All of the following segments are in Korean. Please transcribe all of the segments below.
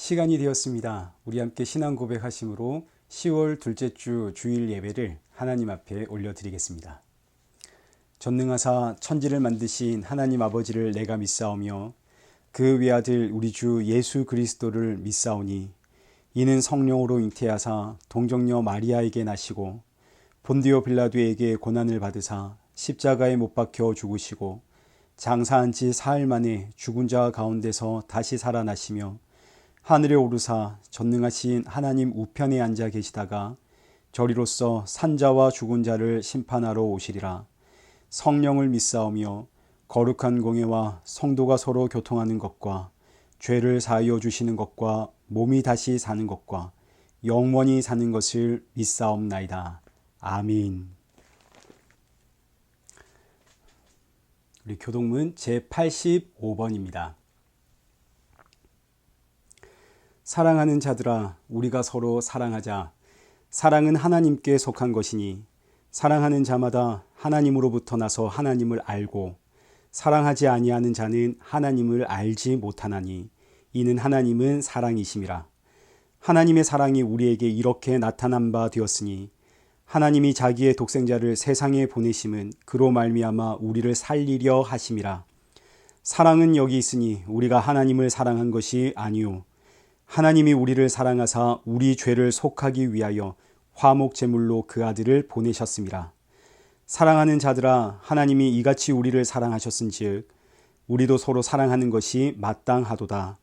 시간이 되었습니다. 우리 함께 신앙 고백하심으로 10월 둘째 주 주일 예배를 하나님 앞에 올려드리겠습니다. 전능하사 천지를 만드신 하나님 아버지를 내가 믿사오며 그 외아들 우리 주 예수 그리스도를 믿사오니 이는 성령으로 잉태하사 동정녀 마리아에게 나시고 본디오 빌라도에게 고난을 받으사 십자가에 못 박혀 죽으시고 장사한 지 사흘 만에 죽은 자 가운데서 다시 살아나시며 하늘에 오르사 전능하신 하나님 우편에 앉아 계시다가 저리로서 산자와 죽은 자를 심판하러 오시리라. 성령을 믿사오며 거룩한 공예와 성도가 서로 교통하는 것과 죄를 사하여 주시는 것과 몸이 다시 사는 것과 영원히 사는 것을 믿사옵나이다. 아멘. 우리 교동문 제85번입니다. 사랑하는 자들아, 우리가 서로 사랑하자. 사랑은 하나님께 속한 것이니 사랑하는 자마다 하나님으로부터 나서 하나님을 알고 사랑하지 아니하는 자는 하나님을 알지 못하나니 이는 하나님은 사랑이심이라. 하나님의 사랑이 우리에게 이렇게 나타난 바 되었으니 하나님이 자기의 독생자를 세상에 보내심은 그로 말미암아 우리를 살리려 하심이라. 사랑은 여기 있으니 우리가 하나님을 사랑한 것이 아니요 하나님이 우리를 사랑하사 우리 죄를 속하기 위하여 화목 제물로 그 아들을 보내셨습니다. 사랑하는 자들아, 하나님이 이같이 우리를 사랑하셨은즉 우리도 서로 사랑하는 것이 마땅하도다.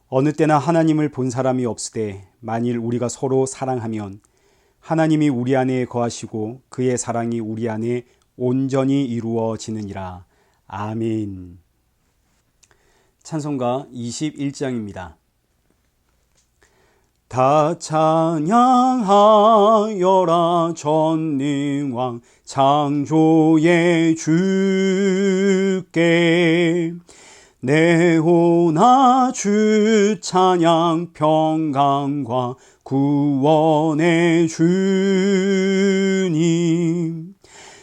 어느 때나 하나님을 본 사람이 없으되 만일 우리가 서로 사랑하면 하나님이 우리 안에 거하시고 그의 사랑이 우리 안에 온전히 이루어지느니라. 아멘. 찬송가 21장입니다. 다 찬양하여라 전능왕 창조의 주께 내오나 주 찬양 평강과 구원의 주님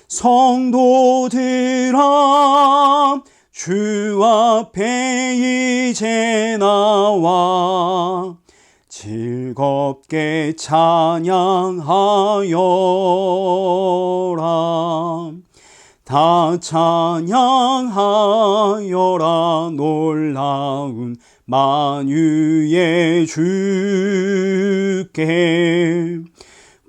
성도들아 주 앞에 이제 나와 즐겁게 찬양하여라. 다 찬양하여라 놀라운 만유의 주께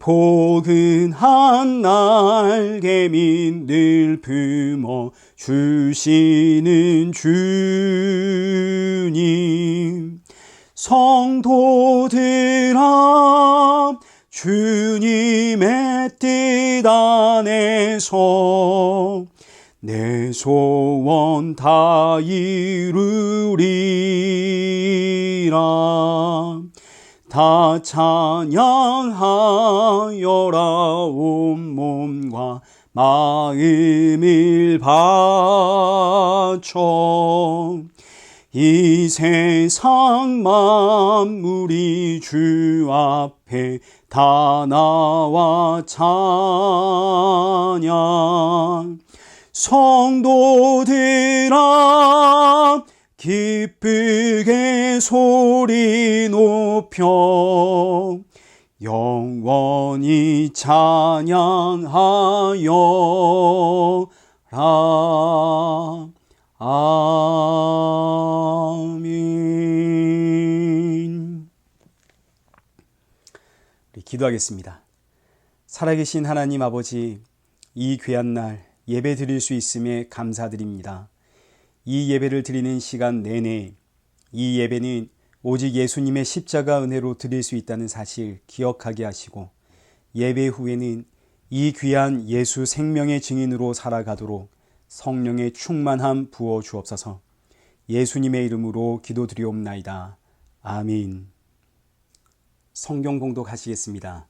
포근한 날개민 늘 품어 주시는 주님 성도들아 주님의 뜻 안에서 내 소원 다 이루리라. 다 찬양하여라 온몸과 마음을 바쳐 이 세상 만물이 주 앞에 다 나와 찬양 성도들아 기쁘게 소리 높여 영원히 찬양하여라. 아멘. 우리 기도하겠습니다. 살아계신 하나님 아버지, 이 귀한 날 예배 드릴 수 있음에 감사드립니다. 이 예배를 드리는 시간 내내 이 예배는 오직 예수님의 십자가 은혜로 드릴 수 있다는 사실 기억하게 하시고 예배 후에는 이 귀한 예수 생명의 증인으로 살아가도록 성령의 충만함 부어 주옵소서. 예수님의 이름으로 기도드리옵나이다. 아멘. 성경 봉독하시겠습니다.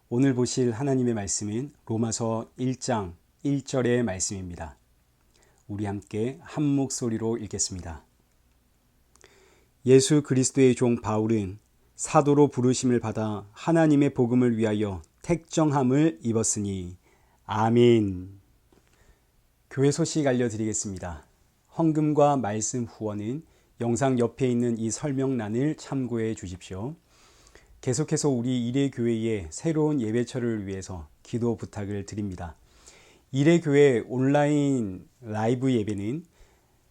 오늘 보실 하나님의 말씀은 로마서 1장 1절의 말씀입니다. 우리 함께 한 목소리로 읽겠습니다. 예수 그리스도의 종 바울은 사도로 부르심을 받아 하나님의 복음을 위하여 택정함을 입었으니. 아멘. 교회 소식 알려드리겠습니다. 헌금과 말씀 후원은 영상 옆에 있는 이 설명란을 참고해 주십시오. 계속해서 우리 이레교회의 새로운 예배처를 위해서 기도 부탁을 드립니다. 이레교회 온라인 라이브 예배는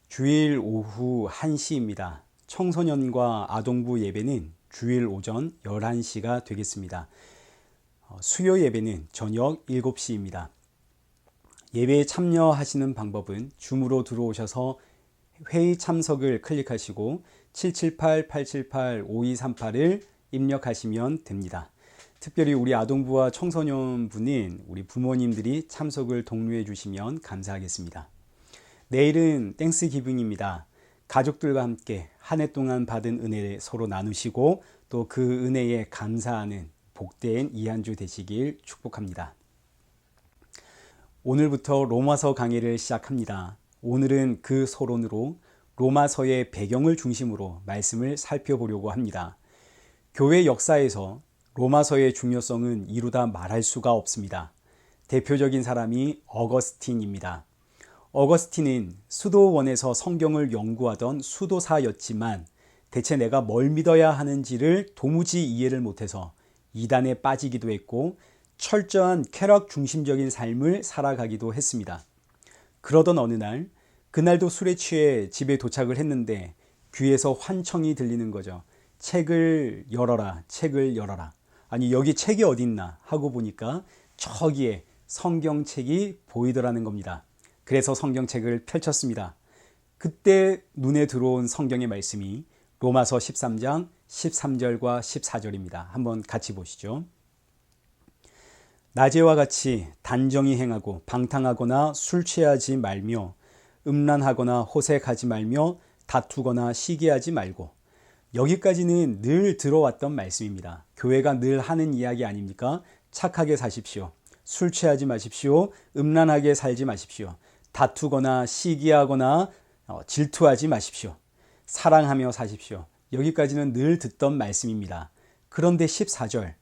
주일 오후 1시입니다. 청소년과 아동부 예배는 주일 오전 11시가 되겠습니다. 수요 예배는 저녁 7시입니다. 예배에 참여하시는 방법은 줌으로 들어오셔서 회의 참석을 클릭하시고 778-878-5238을 입력하시면 됩니다. 특별히 우리 아동부와 청소년부는 우리 부모님들이 참석을 독려해 주시면 감사하겠습니다. 내일은 땡스기빙입니다. 가족들과 함께 한 해 동안 받은 은혜를 서로 나누시고 또 그 은혜에 감사하는 복된 이 한 주 되시길 축복합니다. 오늘부터 로마서 강의를 시작합니다. 오늘은 그 서론으로 로마서의 배경을 중심으로 말씀을 살펴보려고 합니다. 교회 역사에서 로마서의 중요성은 이루다 말할 수가 없습니다. 대표적인 사람이 어거스틴입니다. 어거스틴은 수도원에서 성경을 연구하던 수도사였지만 대체 내가 뭘 믿어야 하는지를 도무지 이해를 못해서 이단에 빠지기도 했고 철저한 쾌락 중심적인 삶을 살아가기도 했습니다. 그러던 어느 날, 그날도 술에 취해 집에 도착을 했는데 귀에서 환청이 들리는 거죠. 책을 열어라, 책을 열어라. 아니 여기 책이 어딨나 하고 보니까 저기에 성경책이 보이더라는 겁니다. 그래서 성경책을 펼쳤습니다. 그때 눈에 들어온 성경의 말씀이 로마서 13장 13절과 14절입니다. 한번 같이 보시죠. 낮에와 같이 단정히 행하고 방탕하거나 술 취하지 말며 음란하거나 호색하지 말며 다투거나 시기하지 말고. 여기까지는 늘 들어왔던 말씀입니다. 교회가 늘 하는 이야기 아닙니까? 착하게 사십시오. 술 취하지 마십시오. 음란하게 살지 마십시오. 다투거나 시기하거나 질투하지 마십시오. 사랑하며 사십시오. 여기까지는 늘 듣던 말씀입니다. 그런데 14절,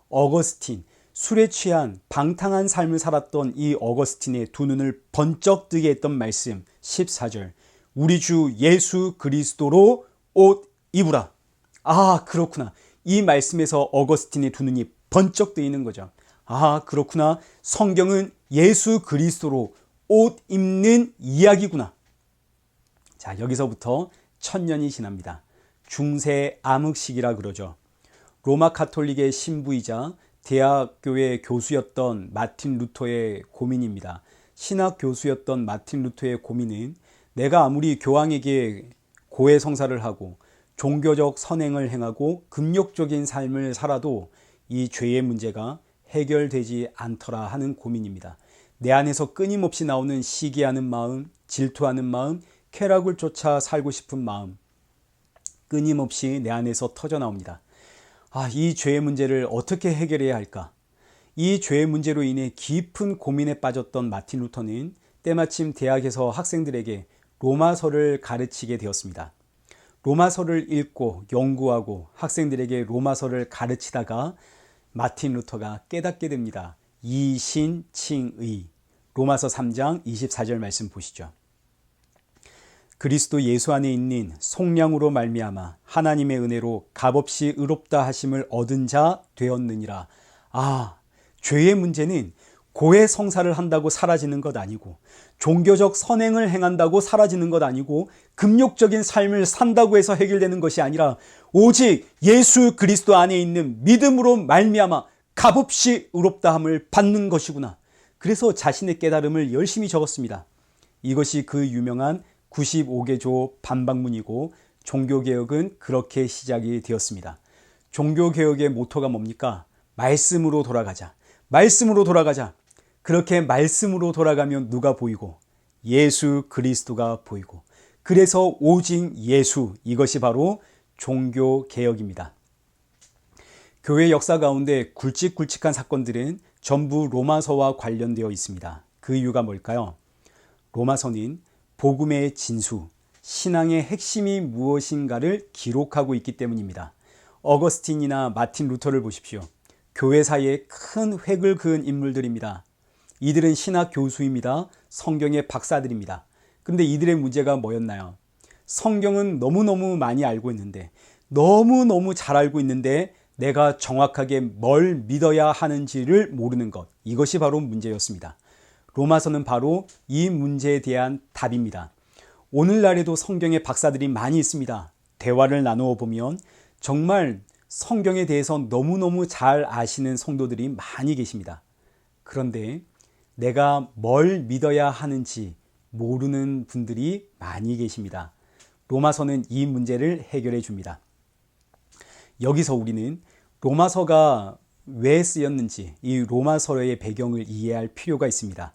어거스틴, 술에 취한 방탕한 삶을 살았던 이 어거스틴의 두 눈을 번쩍 뜨게 했던 말씀 14절, 우리 주 예수 그리스도로 옷 입으라. 아, 그렇구나. 이 말씀에서 어거스틴의 두 눈이 번쩍 뜨이는 거죠. 아, 그렇구나. 성경은 예수 그리스도로 옷 입는 이야기구나. 자, 여기서부터 1000년이 지납니다. 중세 암흑시기라 그러죠. 로마 가톨릭의 신부이자 대학교의 교수였던 마틴 루터의 고민입니다. 신학 교수였던 마틴 루터의 고민은 내가 아무리 교황에게 고해성사를 하고 종교적 선행을 행하고 금욕적인 삶을 살아도 이 죄의 문제가 해결되지 않더라 하는 고민입니다. 내 안에서 끊임없이 나오는 시기하는 마음, 질투하는 마음, 쾌락을 쫓아 살고 싶은 마음, 끊임없이 내 안에서 터져 나옵니다. 이 죄의 문제를 어떻게 해결해야 할까? 이 죄의 문제로 인해 깊은 고민에 빠졌던 마틴 루터는 때마침 대학에서 학생들에게 로마서를 가르치게 되었습니다. 로마서를 읽고 연구하고 학생들에게 로마서를 가르치다가 마틴 루터가 깨닫게 됩니다. 이신칭의. 로마서 3장 24절 말씀 보시죠. 그리스도 예수 안에 있는 속량으로 말미암아 하나님의 은혜로 값없이 의롭다 하심을 얻은 자 되었느니라. 죄의 문제는 고해성사를 한다고 사라지는 것 아니고 종교적 선행을 행한다고 사라지는 것 아니고 금욕적인 삶을 산다고 해서 해결되는 것이 아니라 오직 예수 그리스도 안에 있는 믿음으로 말미암아 값없이 의롭다함을 받는 것이구나. 그래서 자신의 깨달음을 열심히 적었습니다. 이것이 그 유명한 95개조 반박문이고 종교개혁은 그렇게 시작이 되었습니다. 종교개혁의 모토가 뭡니까? 말씀으로 돌아가자. 말씀으로 돌아가자. 그렇게 말씀으로 돌아가면 누가 보이고? 예수 그리스도가 보이고. 그래서 오직 예수, 이것이 바로 종교개혁입니다. 교회 역사 가운데 굵직굵직한 사건들은 전부 로마서와 관련되어 있습니다. 그 이유가 뭘까요? 로마서는 복음의 진수, 신앙의 핵심이 무엇인가를 기록하고 있기 때문입니다. 어거스틴이나 마틴 루터를 보십시오. 교회 사이에 큰 획을 그은 인물들입니다. 이들은 신학 교수입니다. 성경의 박사들입니다. 그런데 이들의 문제가 뭐였나요? 성경은 너무너무 많이 알고 있는데, 너무너무 잘 알고 있는데 내가 정확하게 뭘 믿어야 하는지를 모르는 것, 이것이 바로 문제였습니다. 로마서는 바로 이 문제에 대한 답입니다. 오늘날에도 성경의 박사들이 많이 있습니다. 대화를 나누어 보면 정말 성경에 대해서 너무너무 잘 아시는 성도들이 많이 계십니다. 그런데 내가 뭘 믿어야 하는지 모르는 분들이 많이 계십니다. 로마서는 이 문제를 해결해 줍니다. 여기서 우리는 로마서가 왜 쓰였는지, 이 로마서의 배경을 이해할 필요가 있습니다.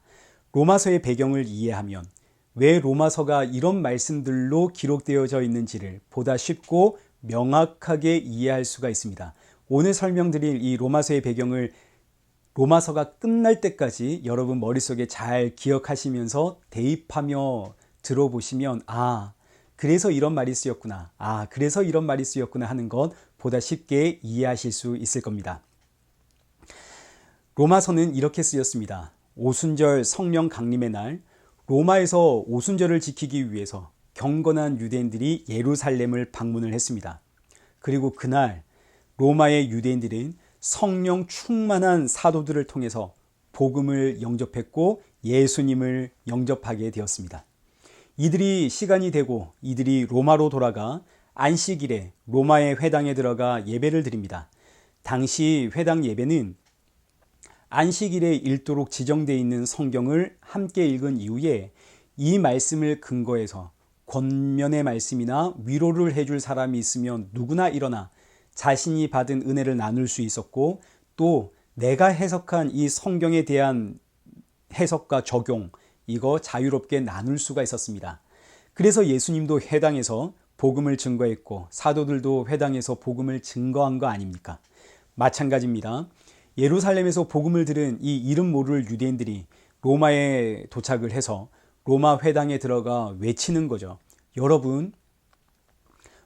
로마서의 배경을 이해하면 왜 로마서가 이런 말씀들로 기록되어져 있는지를 보다 쉽고 명확하게 이해할 수가 있습니다. 오늘 설명드릴 이 로마서의 배경을 로마서가 끝날 때까지 여러분 머릿속에 잘 기억하시면서 대입하며 들어보시면, 그래서 이런 말이 쓰였구나, 그래서 이런 말이 쓰였구나 하는 것 보다 쉽게 이해하실 수 있을 겁니다. 로마서는 이렇게 쓰였습니다. 오순절 성령 강림의 날, 로마에서 오순절을 지키기 위해서 경건한 유대인들이 예루살렘을 방문을 했습니다. 그리고 그날 로마의 유대인들은 성령 충만한 사도들을 통해서 복음을 영접했고 예수님을 영접하게 되었습니다. 이들이 시간이 되고 이들이 로마로 돌아가 안식일에 로마의 회당에 들어가 예배를 드립니다. 당시 회당 예배는 안식일에 읽도록 지정되어 있는 성경을 함께 읽은 이후에 이 말씀을 근거해서 권면의 말씀이나 위로를 해줄 사람이 있으면 누구나 일어나 자신이 받은 은혜를 나눌 수 있었고, 또 내가 해석한 이 성경에 대한 해석과 적용, 이거 자유롭게 나눌 수가 있었습니다. 그래서 예수님도 회당에서 복음을 증거했고 사도들도 회당에서 복음을 증거한 거 아닙니까? 마찬가지입니다. 예루살렘에서 복음을 들은 이 이름 모를 유대인들이 로마에 도착을 해서 로마 회당에 들어가 외치는 거죠. 여러분,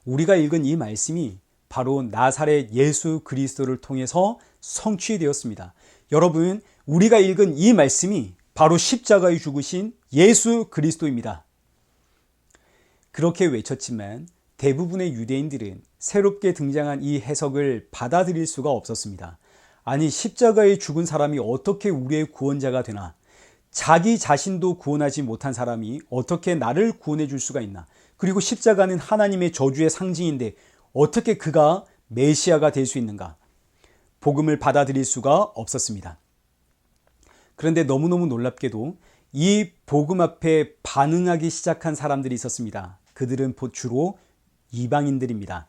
우리가 읽은 이 말씀이 바로 나사렛 예수 그리스도를 통해서 성취되었습니다. 여러분, 우리가 읽은 이 말씀이 바로 십자가에 죽으신 예수 그리스도입니다. 그렇게 외쳤지만 대부분의 유대인들은 새롭게 등장한 이 해석을 받아들일 수가 없었습니다. 아니, 십자가에 죽은 사람이 어떻게 우리의 구원자가 되나? 자기 자신도 구원하지 못한 사람이 어떻게 나를 구원해 줄 수가 있나? 그리고 십자가는 하나님의 저주의 상징인데 어떻게 그가 메시아가 될 수 있는가? 복음을 받아들일 수가 없었습니다. 그런데 너무너무 놀랍게도 이 복음 앞에 반응하기 시작한 사람들이 있었습니다. 그들은 주로 이방인들입니다.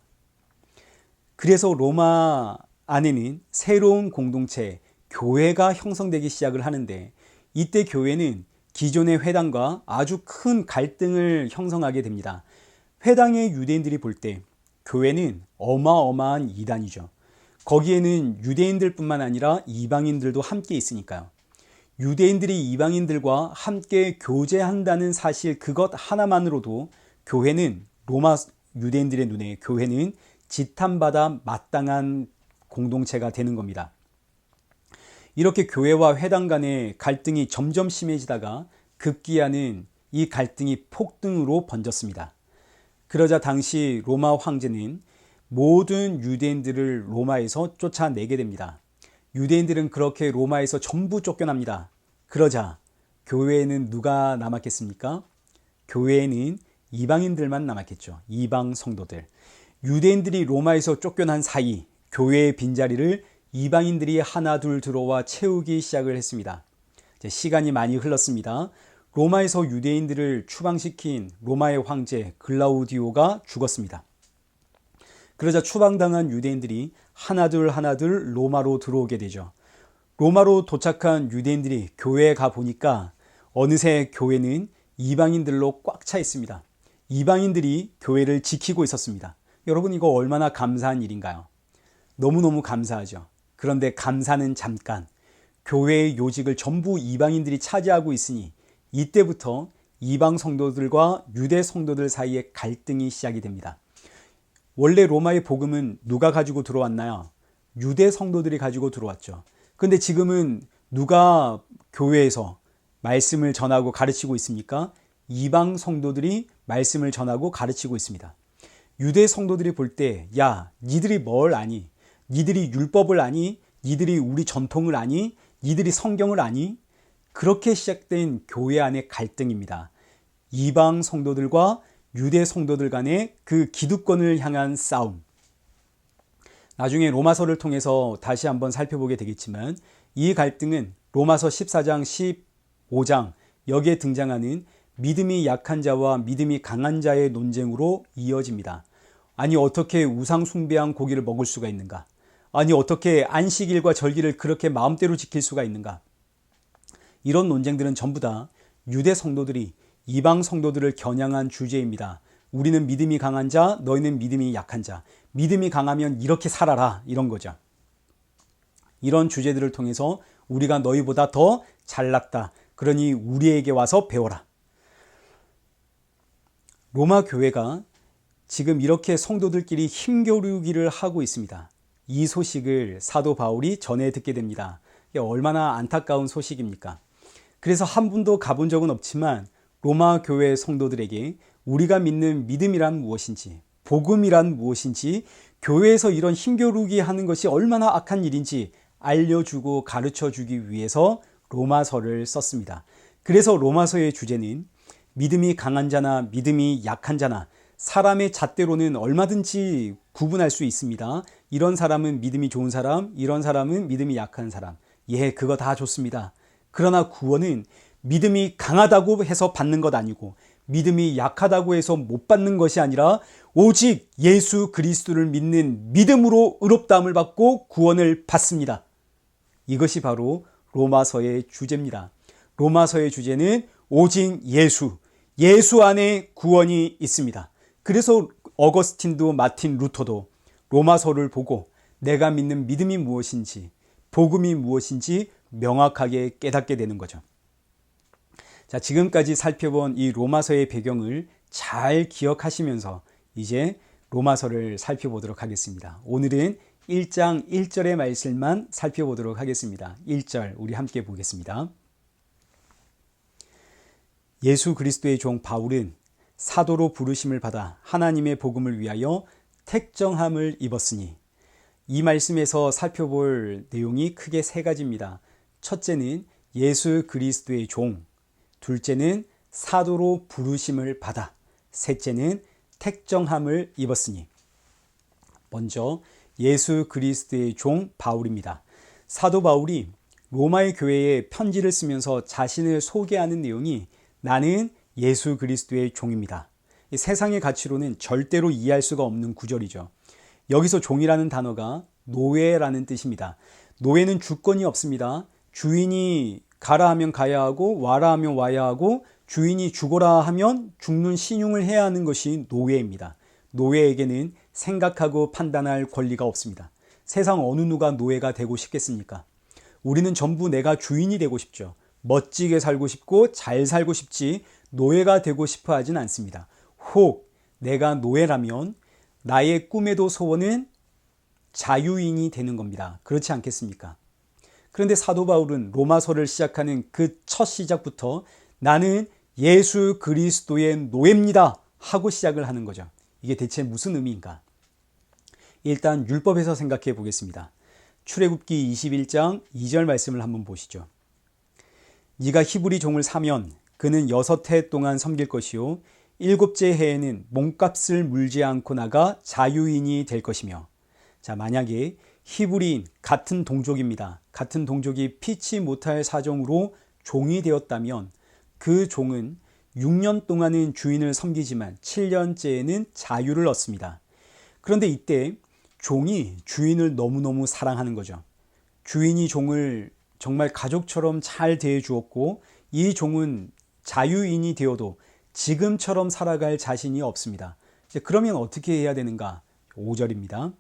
그래서 로마 안에는 새로운 공동체, 교회가 형성되기 시작을 하는데, 이때 교회는 기존의 회당과 아주 큰 갈등을 형성하게 됩니다. 회당의 유대인들이 볼 때 교회는 어마어마한 이단이죠. 거기에는 유대인들뿐만 아니라 이방인들도 함께 있으니까요. 유대인들이 이방인들과 함께 교제한다는 사실, 그것 하나만으로도 교회는, 로마 유대인들의 눈에 교회는 지탄받아 마땅한 공동체가 되는 겁니다. 이렇게 교회와 회당 간의 갈등이 점점 심해지다가 급기야는 이 갈등이 폭등으로 번졌습니다. 그러자 당시 로마 황제는 모든 유대인들을 로마에서 쫓아내게 됩니다. 유대인들은 그렇게 로마에서 전부 쫓겨납니다. 그러자 교회에는 누가 남았겠습니까? 교회에는 이방인들만 남았겠죠. 이방 성도들. 유대인들이 로마에서 쫓겨난 사이 교회의 빈자리를 이방인들이 하나둘 들어와 채우기 시작을 했습니다. 시간이 많이 흘렀습니다. 로마에서 유대인들을 추방시킨 로마의 황제 글라우디오가 죽었습니다. 그러자 추방당한 유대인들이 하나둘 로마로 들어오게 되죠. 로마로 도착한 유대인들이 교회에 가 보니까 어느새 교회는 이방인들로 꽉 차 있습니다. 이방인들이 교회를 지키고 있었습니다. 여러분, 이거 얼마나 감사한 일인가요? 너무너무 감사하죠. 그런데 감사는 잠깐. 교회의 요직을 전부 이방인들이 차지하고 있으니 이때부터 이방 성도들과 유대 성도들 사이에 갈등이 시작이 됩니다. 원래 로마의 복음은 누가 가지고 들어왔나요? 유대 성도들이 가지고 들어왔죠. 그런데 지금은 누가 교회에서 말씀을 전하고 가르치고 있습니까? 이방 성도들이 말씀을 전하고 가르치고 있습니다. 유대 성도들이 볼 때, 야, 니들이 뭘 아니? 니들이 율법을 아니? 니들이 우리 전통을 아니? 니들이 성경을 아니? 그렇게 시작된 교회 안의 갈등입니다. 이방 성도들과 유대 성도들 간의 그 기득권을 향한 싸움. 나중에 로마서를 통해서 다시 한번 살펴보게 되겠지만 이 갈등은 로마서 14장, 15장 여기에 등장하는 믿음이 약한 자와 믿음이 강한 자의 논쟁으로 이어집니다. 아니 어떻게 우상 숭배한 고기를 먹을 수가 있는가? 아니 어떻게 안식일과 절기를 그렇게 마음대로 지킬 수가 있는가? 이런 논쟁들은 전부 다 유대 성도들이 이방 성도들을 겨냥한 주제입니다. 우리는 믿음이 강한 자, 너희는 믿음이 약한 자. 믿음이 강하면 이렇게 살아라, 이런 거죠. 이런 주제들을 통해서 우리가 너희보다 더 잘났다. 그러니 우리에게 와서 배워라. 로마 교회가 지금 이렇게 성도들끼리 힘겨루기를 하고 있습니다. 이 소식을 사도 바울이 전해 듣게 됩니다. 이게 얼마나 안타까운 소식입니까? 그래서 한 분도 가본 적은 없지만 로마 교회 성도들에게 우리가 믿는 믿음이란 무엇인지, 복음이란 무엇인지, 교회에서 이런 힘겨루기 하는 것이 얼마나 악한 일인지 알려주고 가르쳐주기 위해서 로마서를 썼습니다. 그래서 로마서의 주제는 믿음이 강한 자나 믿음이 약한 자나 사람의 잣대로는 얼마든지 구분할 수 있습니다. 이런 사람은 믿음이 좋은 사람, 이런 사람은 믿음이 약한 사람. 예, 그거 다 좋습니다. 그러나 구원은 믿음이 강하다고 해서 받는 것 아니고 믿음이 약하다고 해서 못 받는 것이 아니라 오직 예수 그리스도를 믿는 믿음으로 의롭다함을 받고 구원을 받습니다. 이것이 바로 로마서의 주제입니다. 로마서의 주제는 오직 예수 안에 구원이 있습니다. 그래서 어거스틴도 마틴 루터도 로마서를 보고 내가 믿는 믿음이 무엇인지, 복음이 무엇인지 명확하게 깨닫게 되는 거죠. 자, 지금까지 살펴본 이 로마서의 배경을 잘 기억하시면서 이제 로마서를 살펴보도록 하겠습니다. 오늘은 1장 1절의 말씀만 살펴보도록 하겠습니다. 1절 우리 함께 보겠습니다. 예수 그리스도의 종 바울은 사도로 부르심을 받아 하나님의 복음을 위하여 택정함을 입었으니, 이 말씀에서 살펴볼 내용이 크게 세 가지입니다. 첫째는 예수 그리스도의 종, 둘째는 사도로 부르심을 받아, 셋째는 택정함을 입었으니. 먼저 예수 그리스도의 종 바울입니다. 사도 바울이 로마의 교회에 편지를 쓰면서 자신을 소개하는 내용이 나는 예수 그리스도의 종입니다. 세상의 가치로는 절대로 이해할 수가 없는 구절이죠. 여기서 종이라는 단어가 노예라는 뜻입니다. 노예는 주권이 없습니다. 주인이 가라 하면 가야 하고 와라 하면 와야 하고 주인이 죽어라 하면 죽는 신용을 해야 하는 것이 노예입니다. 노예에게는 생각하고 판단할 권리가 없습니다. 세상 어느 누가 노예가 되고 싶겠습니까? 우리는 전부 내가 주인이 되고 싶죠. 멋지게 살고 싶고 잘 살고 싶지 노예가 되고 싶어 하진 않습니다. 혹 내가 노예라면 나의 꿈에도 소원은 자유인이 되는 겁니다. 그렇지 않겠습니까? 그런데 사도 바울은 로마서를 시작하는 그 첫 시작부터 나는 예수 그리스도의 노예입니다 하고 시작을 하는 거죠. 이게 대체 무슨 의미인가? 일단 율법에서 생각해 보겠습니다. 출애굽기 21장 2절 말씀을 한번 보시죠. 네가 히브리 종을 사면 그는 6해 동안 섬길 것이요 7째 해에는 몸값을 물지 않고 나가 자유인이 될 것이며. 자, 만약에 히브리인 같은 동족입니다. 같은 동족이 피치 못할 사정으로 종이 되었다면 그 종은 6년 동안은 주인을 섬기지만 7년째에는 자유를 얻습니다. 그런데 이때 종이 주인을 너무너무 사랑하는 거죠. 주인이 종을 정말 가족처럼 잘 대해주었고 이 종은 자유인이 되어도 지금처럼 살아갈 자신이 없습니다. 그러면 어떻게 해야 되는가? 5절입니다.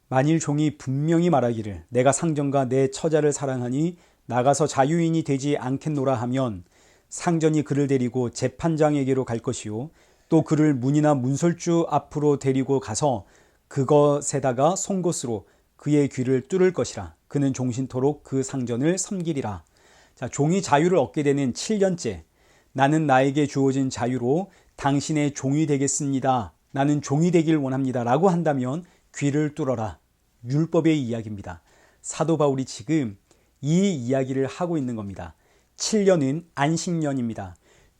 만일 종이 분명히 말하기를 내가 상전과 내 처자를 사랑하니 나가서 자유인이 되지 않겠노라 하면 상전이 그를 데리고 재판장에게로 갈 것이요 또 그를 문이나 문설주 앞으로 데리고 가서 그것에다가 송곳으로 그의 귀를 뚫을 것이라. 그는 종신토록 그 상전을 섬기리라. 자, 종이 자유를 얻게 되는 7년째, 나는 나에게 주어진 자유로 당신의 종이 되겠습니다. 나는 종이 되길 원합니다. 라고 한다면 귀를 뚫어라. 율법의 이야기입니다. 사도 바울이 지금 이 이야기를 하고 있는 겁니다. 7년은 안식년입니다.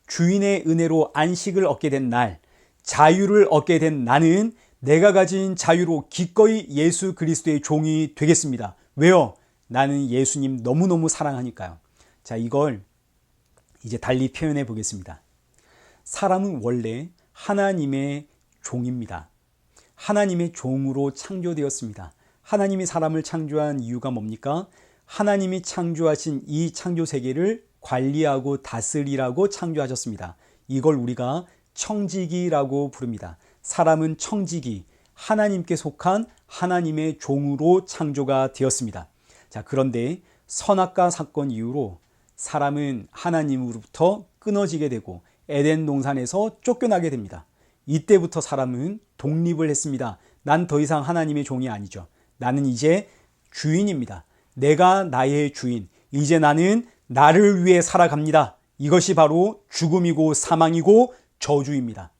주인의 은혜로 안식을 얻게 된 날, 자유를 얻게 된 나는 내가 가진 자유로 기꺼이 예수 그리스도의 종이 되겠습니다. 왜요? 나는 예수님 너무너무 사랑하니까요. 자, 이걸 이제 달리 표현해 보겠습니다. 사람은 원래 하나님의 종입니다. 하나님의 종으로 창조되었습니다. 하나님이 사람을 창조한 이유가 뭡니까? 하나님이 창조하신 이 창조 세계를 관리하고 다스리라고 창조하셨습니다. 이걸 우리가 청지기라고 부릅니다. 사람은 청지기, 하나님께 속한 하나님의 종으로 창조가 되었습니다. 자, 그런데 선악과 사건 이후로 사람은 하나님으로부터 끊어지게 되고 에덴 동산에서 쫓겨나게 됩니다. 이때부터 사람은 독립을 했습니다. 난 더 이상 하나님의 종이 아니죠. 나는 이제 주인입니다. 내가 나의 주인. 이제 나는 나를 위해 살아갑니다. 이것이 바로 죽음이고 사망이고 저주입니다.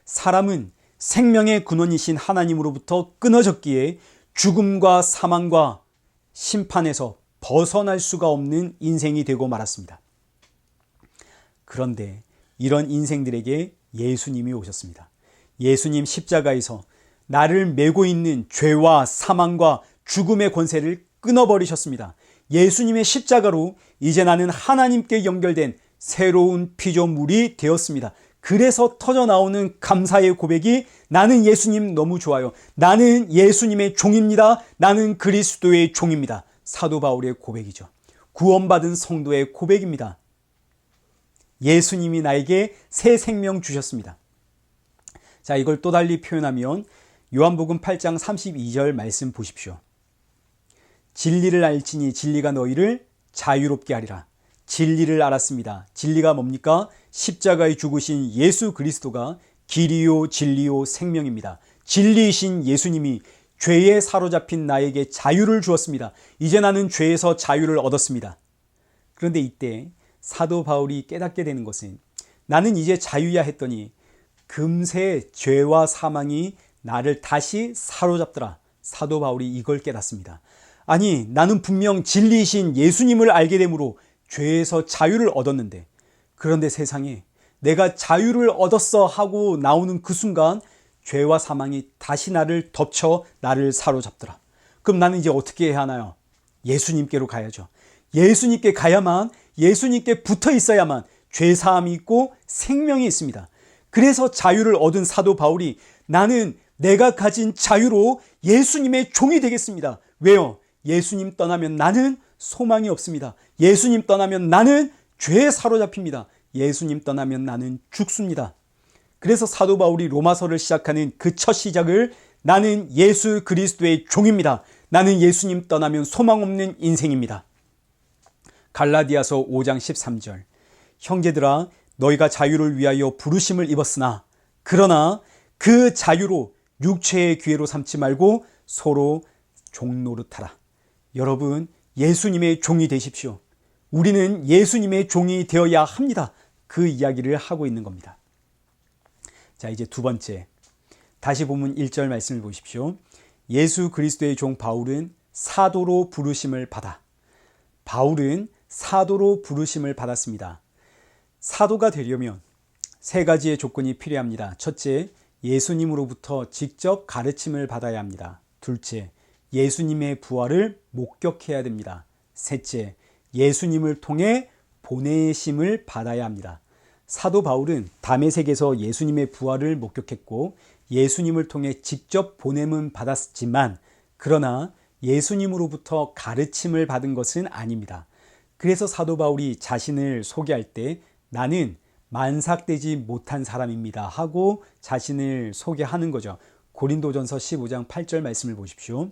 사람은 생명의 근원이신 하나님으로부터 끊어졌기에 죽음과 사망과 심판에서 벗어날 수가 없는 인생이 되고 말았습니다. 그런데 이런 인생들에게 예수님이 오셨습니다. 예수님 십자가에서 나를 메고 있는 죄와 사망과 죽음의 권세를 끊어버리셨습니다. 예수님의 십자가로 이제 나는 하나님께 연결된 새로운 피조물이 되었습니다. 그래서 터져나오는 감사의 고백이 나는 예수님 너무 좋아요. 나는 예수님의 종입니다. 나는 그리스도의 종입니다. 사도 바울의 고백이죠. 구원받은 성도의 고백입니다. 예수님이 나에게 새 생명 주셨습니다. 자, 이걸 또 달리 표현하면 요한복음 8장 32절 말씀 보십시오. 진리를 알지니 진리가 너희를 자유롭게 하리라. 진리를 알았습니다. 진리가 뭡니까? 십자가에 죽으신 예수 그리스도가 길이요 진리요 생명입니다. 진리이신 예수님이 죄에 사로잡힌 나에게 자유를 주었습니다. 이제 나는 죄에서 자유를 얻었습니다. 그런데 이때 사도 바울이 깨닫게 되는 것은 나는 이제 자유야 했더니 금세 죄와 사망이 나를 다시 사로잡더라. 사도 바울이 이걸 깨닫습니다. 아니, 나는 분명 진리이신 예수님을 알게 되므로 죄에서 자유를 얻었는데, 그런데 세상에 내가 자유를 얻었어 하고 나오는 그 순간 죄와 사망이 다시 나를 덮쳐 나를 사로잡더라. 그럼 나는 이제 어떻게 해야 하나요? 예수님께로 가야죠. 예수님께 가야만, 예수님께 붙어 있어야만 죄사함이 있고 생명이 있습니다. 그래서 자유를 얻은 사도 바울이 나는 내가 가진 자유로 예수님의 종이 되겠습니다. 왜요? 예수님 떠나면 나는 소망이 없습니다. 예수님 떠나면 나는 죄에 사로잡힙니다. 예수님 떠나면 나는 죽습니다. 그래서 사도 바울이 로마서를 시작하는 그 첫 시작을 나는 예수 그리스도의 종입니다. 나는 예수님 떠나면 소망 없는 인생입니다. 갈라디아서 5장 13절. 형제들아, 너희가 자유를 위하여 부르심을 입었으나 그러나 그 자유로 육체의 기회로 삼지 말고 서로 종노릇하라. 여러분, 예수님의 종이 되십시오. 우리는 예수님의 종이 되어야 합니다. 그 이야기를 하고 있는 겁니다. 자, 이제 두 번째. 다시 본문 1절 말씀을 보십시오. 예수 그리스도의 종 바울은 사도로 부르심을 받아. 바울은 사도로 부르심을 받았습니다. 사도가 되려면 세 가지의 조건이 필요합니다. 첫째, 예수님으로부터 직접 가르침을 받아야 합니다. 둘째, 예수님의 부활을 목격해야 됩니다. 셋째, 예수님을 통해 보내심을 받아야 합니다. 사도 바울은 다메섹에서 예수님의 부활을 목격했고 예수님을 통해 직접 보냄은 받았지만 그러나 예수님으로부터 가르침을 받은 것은 아닙니다. 그래서 사도 바울이 자신을 소개할 때 나는 만삭되지 못한 사람입니다 하고 자신을 소개하는 거죠. 고린도전서 15장 8절 말씀을 보십시오.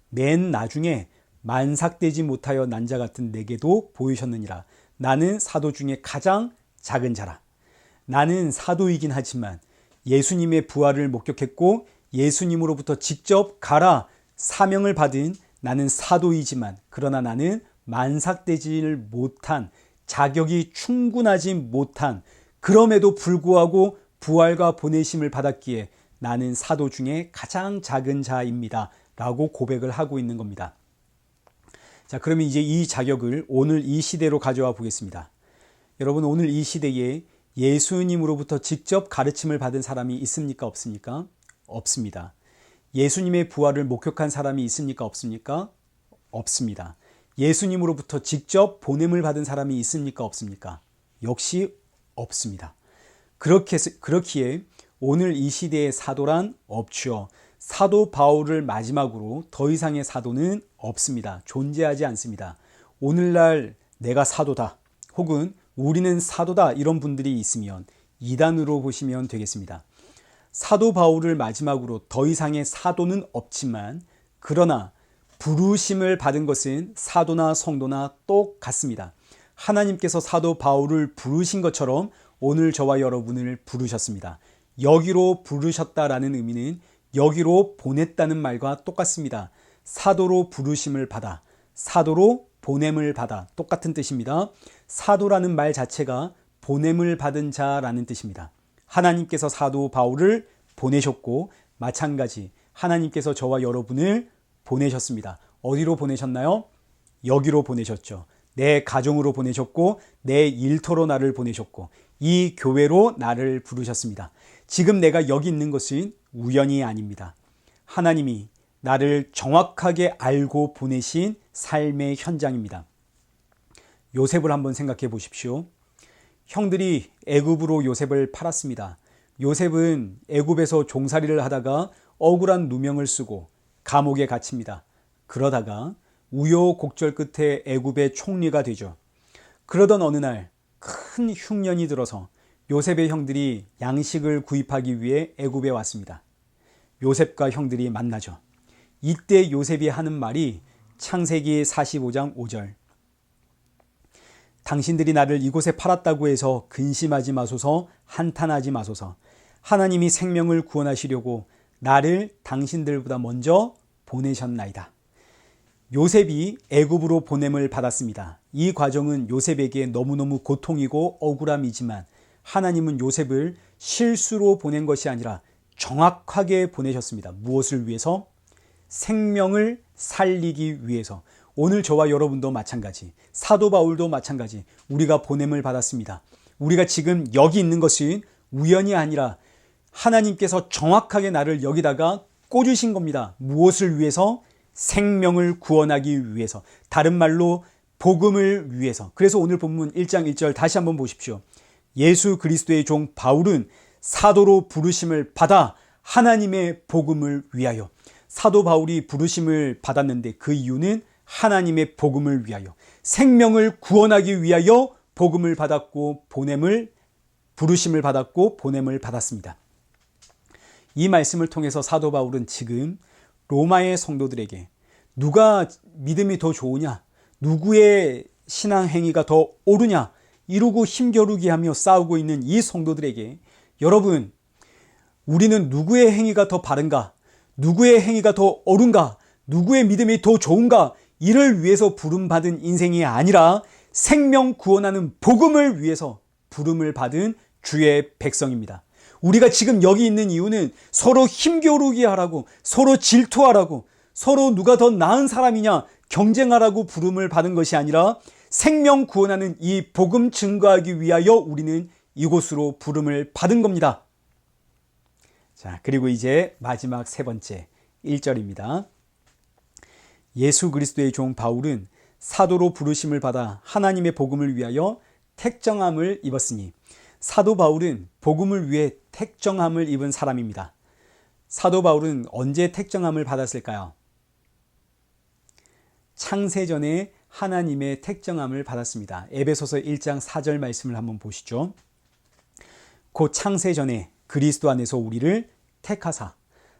맨 나중에 만삭되지 못하여 난 자 같은 내게도 보이셨느니라. 나는 사도 중에 가장 작은 자라. 나는 사도이긴 하지만 예수님의 부활을 목격했고 예수님으로부터 직접 가라 사명을 받은 나는 사도이지만 그러나 나는 만삭되지를 못한 자격이 충분하지 못한, 그럼에도 불구하고 부활과 보내심을 받았기에 나는 사도 중에 가장 작은 자입니다 라고 고백을 하고 있는 겁니다. 자, 그러면 이제 이 자격을 오늘 이 시대로 가져와 보겠습니다. 여러분, 오늘 이 시대에 예수님으로부터 직접 가르침을 받은 사람이 있습니까? 없습니까? 없습니다. 예수님의 부활을 목격한 사람이 있습니까? 없습니까? 없습니다. 예수님으로부터 직접 보냄을 받은 사람이 있습니까? 없습니까? 역시 없습니다. 그렇기에 오늘 이 시대의 사도란 없죠. 사도 바울을 마지막으로 더 이상의 사도는 없습니다. 존재하지 않습니다. 오늘날 내가 사도다, 혹은 우리는 사도다, 이런 분들이 있으면 이단으로 보시면 되겠습니다. 사도 바울을 마지막으로 더 이상의 사도는 없지만, 그러나 부르심을 받은 것은 사도나 성도나 똑같습니다. 하나님께서 사도 바울을 부르신 것처럼 오늘 저와 여러분을 부르셨습니다. 여기로 부르셨다라는 의미는 여기로 보냈다는 말과 똑같습니다. 사도로 부르심을 받아, 사도로 보냄을 받아, 똑같은 뜻입니다. 사도라는 말 자체가 보냄을 받은 자라는 뜻입니다. 하나님께서 사도 바울을 보내셨고, 마찬가지 하나님께서 저와 여러분을 보내셨습니다. 어디로 보내셨나요? 여기로 보내셨죠. 내 가정으로 보내셨고, 내 일터로 나를 보내셨고, 이 교회로 나를 부르셨습니다. 지금 내가 여기 있는 것은 우연이 아닙니다. 하나님이 나를 정확하게 알고 보내신 삶의 현장입니다. 요셉을 한번 생각해 보십시오. 형들이 애굽으로 요셉을 팔았습니다. 요셉은 애굽에서 종살이를 하다가 억울한 누명을 쓰고 감옥에 갇힙니다. 그러다가 우여곡절 끝에 애굽의 총리가 되죠. 그러던 어느 날 큰 흉년이 들어서 요셉의 형들이 양식을 구입하기 위해 애굽에 왔습니다. 요셉과 형들이 만나죠. 이때 요셉이 하는 말이 창세기 45장 5절. 당신들이 나를 이곳에 팔았다고 해서 근심하지 마소서, 한탄하지 마소서. 하나님이 생명을 구원하시려고 나를 당신들보다 먼저 보내셨나이다. 요셉이 애굽으로 보냄을 받았습니다. 이 과정은 요셉에게 너무너무 고통이고 억울함이지만, 하나님은 요셉을 실수로 보낸 것이 아니라 정확하게 보내셨습니다. 무엇을 위해서? 생명을 살리기 위해서. 오늘 저와 여러분도 마찬가지, 사도 바울도 마찬가지, 우리가 보냄을 받았습니다. 우리가 지금 여기 있는 것은 우연이 아니라 하나님께서 정확하게 나를 여기다가 꽂으신 겁니다. 무엇을 위해서? 생명을 구원하기 위해서. 다른 말로 복음을 위해서. 그래서 오늘 본문 1장 1절 다시 한번 보십시오. 예수 그리스도의 종 바울은 사도로 부르심을 받아 하나님의 복음을 위하여. 사도 바울이 부르심을 받았는데 그 이유는 하나님의 복음을 위하여, 생명을 구원하기 위하여 복음을 받았고 부르심을 받았고 보냄을 받았습니다. 이 말씀을 통해서 사도 바울은 지금 로마의 성도들에게 누가 믿음이 더 좋으냐, 누구의 신앙 행위가 더 옳으냐 이루고 힘겨루기 하며 싸우고 있는 이 성도들에게, 여러분, 우리는 누구의 행위가 더 바른가, 누구의 행위가 더 옳은가, 누구의 믿음이 더 좋은가, 이를 위해서 부름받은 인생이 아니라 생명 구원하는 복음을 위해서 부름을 받은 주의 백성입니다. 우리가 지금 여기 있는 이유는 서로 힘겨루기 하라고, 서로 질투하라고, 서로 누가 더 나은 사람이냐 경쟁하라고 부름을 받은 것이 아니라 생명 구원하는 이 복음 증거하기 위하여 우리는 이곳으로 부름을 받은 겁니다. 자, 그리고 이제 마지막 세 번째 1절입니다. 예수 그리스도의 종 바울은 사도로 부르심을 받아 하나님의 복음을 위하여 택정함을 입었으니. 사도 바울은 복음을 위해 택정함을 입은 사람입니다. 사도 바울은 언제 택정함을 받았을까요? 창세전에 하나님의 택정함을 받았습니다. 에베소서 1장 4절 말씀을 한번 보시죠. 곧 창세전에 그리스도 안에서 우리를 택하사.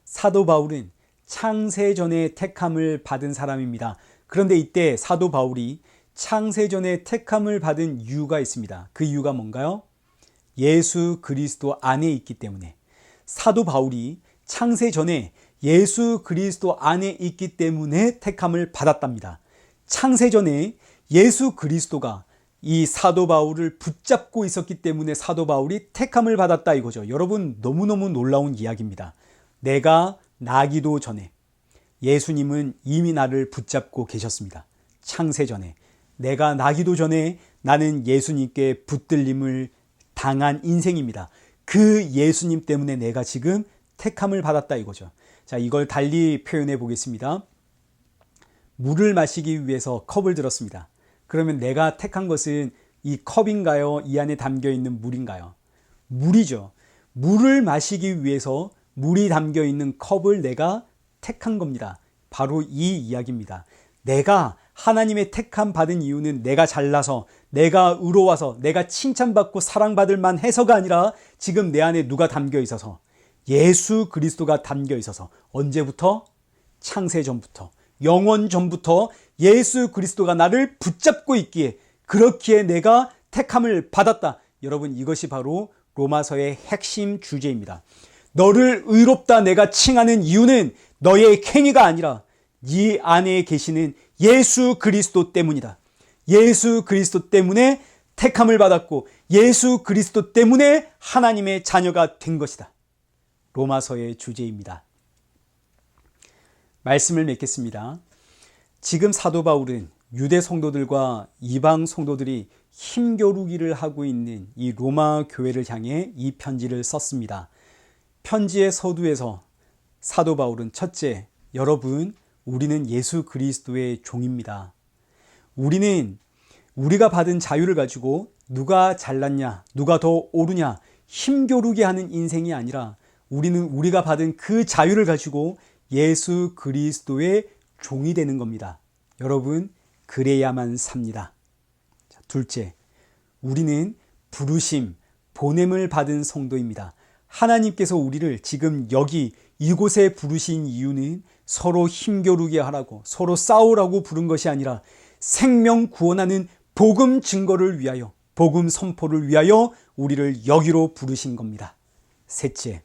사도 바울은 창세전에 택함을 받은 사람입니다. 그런데 이때 사도 바울이 창세전에 택함을 받은 이유가 있습니다. 그 이유가 뭔가요? 예수 그리스도 안에 있기 때문에. 사도 바울이 창세전에 예수 그리스도 안에 있기 때문에 택함을 받았답니다. 창세전에 예수 그리스도가 이 사도 바울을 붙잡고 있었기 때문에 사도 바울이 택함을 받았다 이거죠. 여러분, 너무너무 놀라운 이야기입니다. 내가 나기도 전에 예수님은 이미 나를 붙잡고 계셨습니다. 창세전에. 내가 나기도 전에 나는 예수님께 붙들림을 당한 인생입니다. 그 예수님 때문에 내가 지금 택함을 받았다 이거죠. 자, 이걸 달리 표현해 보겠습니다. 물을 마시기 위해서 컵을 들었습니다. 그러면 내가 택한 것은 이 컵인가요? 이 안에 담겨 있는 물인가요? 물이죠. 물을 마시기 위해서 물이 담겨 있는 컵을 내가 택한 겁니다. 바로 이 이야기입니다. 내가 하나님의 택함 받은 이유는 내가 잘나서, 내가 의로워서, 내가 칭찬받고 사랑받을 만해서가 아니라 지금 내 안에 누가 담겨 있어서, 예수 그리스도가 담겨 있어서, 언제부터? 창세 전부터, 영원 전부터 예수 그리스도가 나를 붙잡고 있기에, 그렇기에 내가 택함을 받았다. 여러분, 이것이 바로 로마서의 핵심 주제입니다. 너를 의롭다 내가 칭하는 이유는 너의 행위가 아니라 네 안에 계시는 예수 그리스도 때문이다. 예수 그리스도 때문에 택함을 받았고 예수 그리스도 때문에 하나님의 자녀가 된 것이다. 로마서의 주제입니다. 말씀을 맺겠습니다. 지금 사도 바울은 유대 성도들과 이방 성도들이 힘겨루기를 하고 있는 이 로마 교회를 향해 이 편지를 썼습니다. 편지의 서두에서 사도 바울은 첫째, 여러분, 우리는 예수 그리스도의 종입니다. 우리가 받은 자유를 가지고 누가 잘났냐, 누가 더 옳으냐 힘겨루게 하는 인생이 아니라 우리가 받은 그 자유를 가지고 예수 그리스도의 종이 되는 겁니다. 여러분, 그래야만 삽니다. 자, 둘째, 우리는 부르심, 보냄을 받은 성도입니다. 하나님께서 우리를 지금 여기 이곳에 부르신 이유는 서로 힘겨루게 하라고, 서로 싸우라고 부른 것이 아니라 생명 구원하는 복음 증거를 위하여, 복음 선포를 위하여 우리를 여기로 부르신 겁니다. 셋째,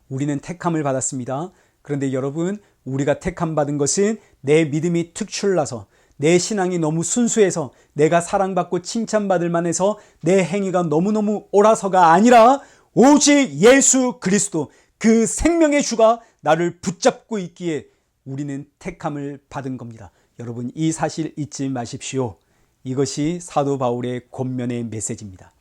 우리는 택함을 받았습니다. 그런데 여러분, 우리가 택함 받은 것은 내 믿음이 특출나서, 내 신앙이 너무 순수해서, 내가 사랑받고 칭찬받을 만해서 내 행위가 너무너무 옳아서가 아니라 오직 예수 그리스도, 그 생명의 주가 나를 붙잡고 있기에 우리는 택함을 받은 겁니다. 여러분, 이 사실 잊지 마십시오. 이것이 사도 바울의 권면의 메시지입니다.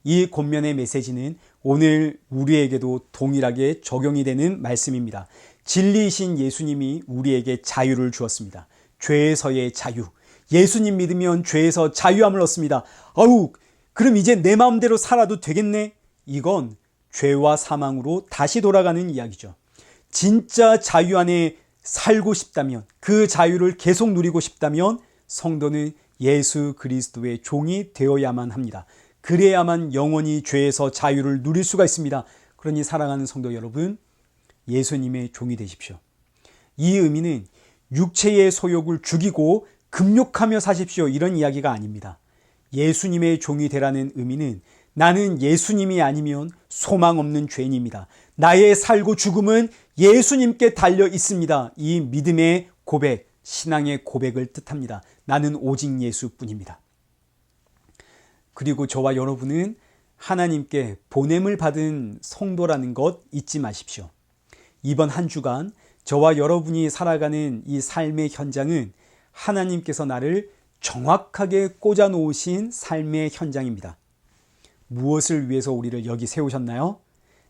이 권면의 메시지는 오늘 우리에게도 동일하게 적용이 되는 말씀입니다. 진리이신 예수님이 우리에게 자유를 주었습니다. 죄에서의 자유. 예수님 믿으면 죄에서 자유함을 얻습니다. 그럼 이제 내 마음대로 살아도 되겠네? 이건 죄와 사망으로 다시 돌아가는 이야기죠. 진짜 자유 안에 살고 싶다면, 그 자유를 계속 누리고 싶다면 성도는 예수 그리스도의 종이 되어야만 합니다. 그래야만 영원히 죄에서 자유를 누릴 수가 있습니다. 그러니 사랑하는 성도 여러분, 예수님의 종이 되십시오. 이 의미는 육체의 소욕을 죽이고 금욕하며 사십시오, 이런 이야기가 아닙니다. 예수님의 종이 되라는 의미는 나는 예수님이 아니면 소망 없는 죄인입니다. 나의 살고 죽음은 예수님께 달려 있습니다. 이 믿음의 고백, 신앙의 고백을 뜻합니다. 나는 오직 예수뿐입니다. 그리고 저와 여러분은 하나님께 보냄을 받은 성도라는 것 잊지 마십시오. 이번 한 주간 저와 여러분이 살아가는 이 삶의 현장은 하나님께서 나를 정확하게 꽂아 놓으신 삶의 현장입니다. 무엇을 위해서 우리를 여기 세우셨나요?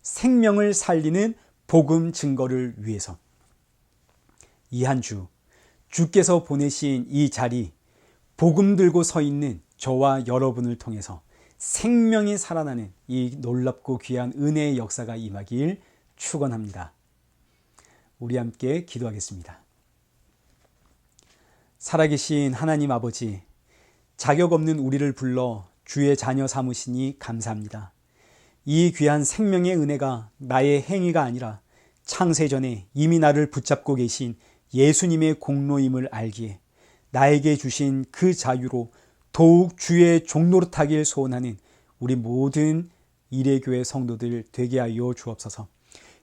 생명을 살리는 복음 증거를 위해서. 이 한 주, 주께서 보내신 이 자리, 복음 들고 서 있는 저와 여러분을 통해서 생명이 살아나는 이 놀랍고 귀한 은혜의 역사가 임하길 축원합니다. 우리 함께 기도하겠습니다. 살아계신 하나님 아버지, 자격 없는 우리를 불러 주의 자녀 삼으시니 감사합니다. 이 귀한 생명의 은혜가 나의 행위가 아니라 창세전에 이미 나를 붙잡고 계신 예수님의 공로임을 알기에 나에게 주신 그 자유로 더욱 주의 종노릇하길 소원하는 우리 모든 이레교회 성도들 되게 하여 주옵소서.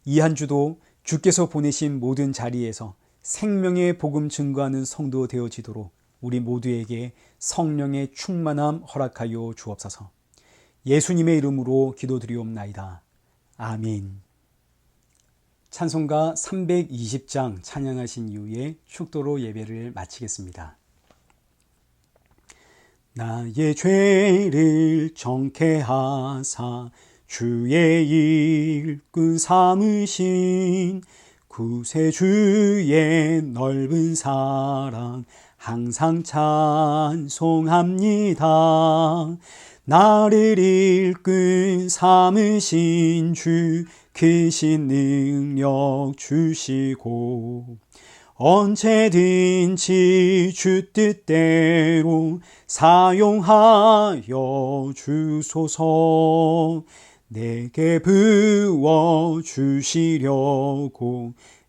이 한 주도 주께서 보내신 모든 자리에서 생명의 복음 증거하는 성도 되어지도록 우리 모두에게 성령의 충만함 허락하여 주옵소서. 예수님의 이름으로 기도드리옵나이다. 아멘. 찬송가 320장 찬양하신 이후에 축도로 예배를 마치겠습니다. 나의 죄를 정케 하사 주의 일꾼 삼으신 구세주의 넓은 사랑 항상 찬송합니다. 나를 일꾼 삼으신 주 크신 능력 주시고 언제든지 주 뜻대로 사용하여 주소서. 내게 부어주시려고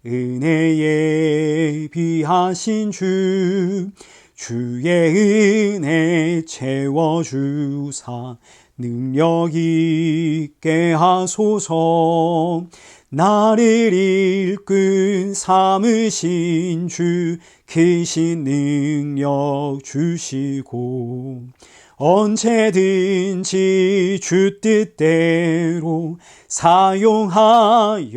은혜에 비하신 주의 은혜 채워주사 능력 있게 하소서. 나를 일꾼 삼으신 주 크신 능력 주시고 언제든지 주 뜻대로 사용하여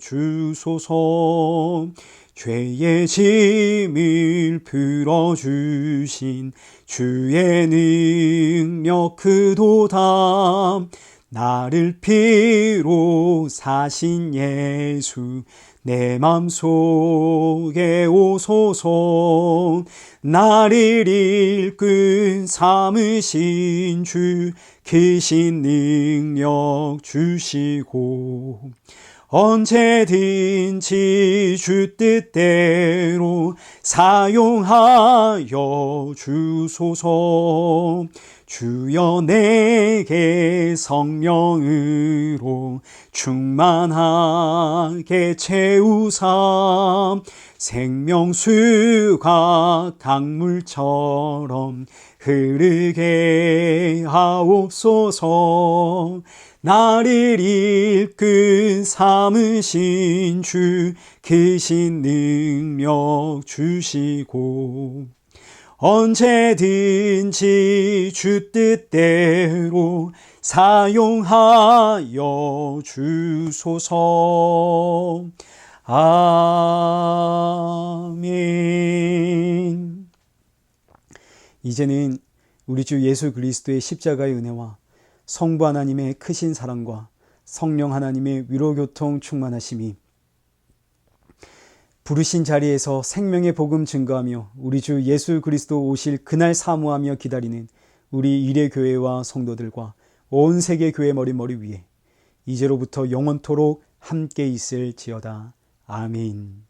주소서. 죄의 짐을 풀어주신 주의 능력 크도다. 나를 피로 사신 예수 내 맘속에 오소서. 나를 일꾼 삼으신 주 크신 능력 주시고 언제든지 주 뜻대로 사용하여 주소서. 주여 내게 성령으로 충만하게 채우사 생명수가 강물처럼 흐르게 하옵소서. 나를 일꾼 삼으신 주 크신 능력 주시고 언제든지 주 뜻대로 사용하여 주소서. 아멘. 이제는 우리 주 예수 그리스도의 십자가의 은혜와 성부 하나님의 크신 사랑과 성령 하나님의 위로교통 충만하심이 부르신 자리에서 생명의 복음 증거하며 우리 주 예수 그리스도 오실 그날 사모하며 기다리는 우리 일회교회와 성도들과 온 세계 교회 머리 위에 이제로부터 영원토록 함께 있을지어다. 아멘.